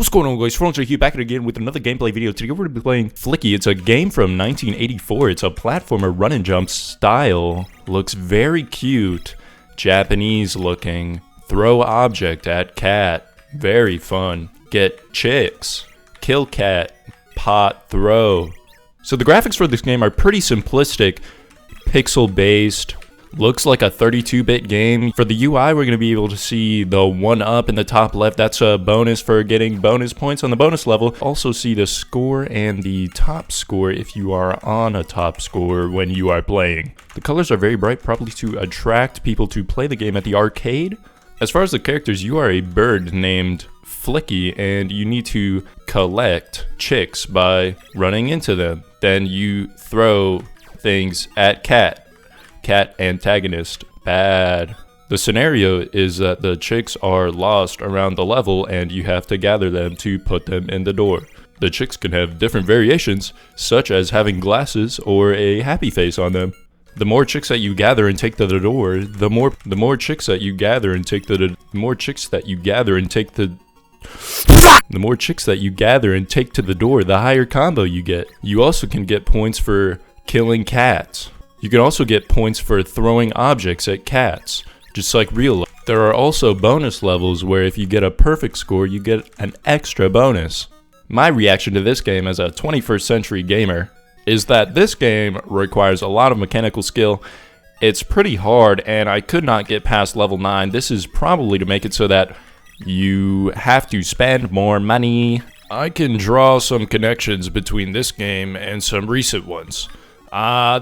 What's going on, guys? Franz here, back again with another gameplay video. Today we're going to be playing Flicky. It's a game from 1984. It's a platformer run and jump style. Looks very cute. Japanese looking. Throw object at cat. Very fun. Get chicks. Kill cat. Pot throw. So the graphics for this game are pretty simplistic. Pixel based. Looks like a 32-bit game. For the UI, we're going to be able to see the 1-up in the top left. That's a bonus for getting bonus points on the bonus level. Also see the score and the top score if you are on a top score when you are playing. The colors are very bright, probably to attract people to play the game at the arcade. As far as the characters, you are a bird named Flicky, and you need to collect chicks by running into them. Then you throw things at cat. Cat antagonist, bad. The scenario is that the chicks are lost around the level and you have to gather them to put them in the door. The chicks can have different variations, such as having glasses or a happy face on them. The more chicks that you gather and take to the door, the more chicks that you gather and take to the more chicks that you gather and take to the more chicks that you gather and take to the door, the higher combo you get. You also can get points for killing cats. You can also get points for throwing objects at cats, just like real life. There are also bonus levels where if you get a perfect score, you get an extra bonus. My reaction to this game as a 21st century gamer is that this game requires a lot of mechanical skill. It's pretty hard and I could not get past level 9. This is probably to make it so that you have to spend more money. I can draw some connections between this game and some recent ones.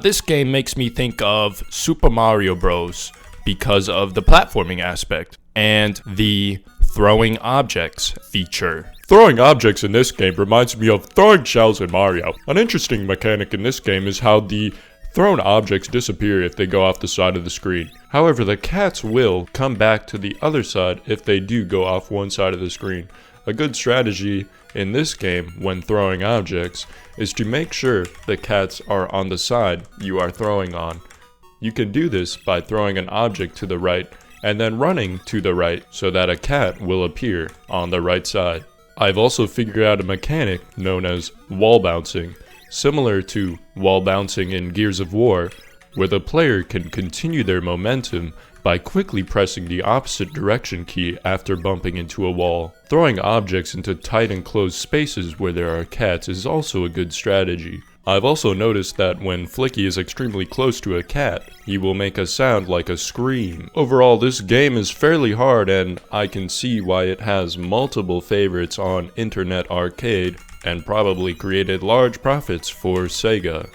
This game makes me think of Super Mario Bros. Because of the platforming aspect and the throwing objects feature. Throwing objects in this game reminds me of throwing shells in Mario. An interesting mechanic in this game is how the thrown objects disappear if they go off the side of the screen. However, the cats will come back to the other side if they do go off one side of the screen. A good strategy in this game when throwing objects is to make sure the cats are on the side you are throwing on. You can do this by throwing an object to the right and then running to the right so that a cat will appear on the right side. I've also figured out a mechanic known as wall bouncing, similar to wall bouncing in Gears of War, where the player can continue their momentum by quickly pressing the opposite direction key after bumping into a wall. Throwing objects into tight enclosed spaces where there are cats is also a good strategy. I've also noticed that when Flicky is extremely close to a cat, he will make a sound like a scream. Overall, this game is fairly hard and I can see why it has multiple favorites on Internet Arcade and probably created large profits for Sega.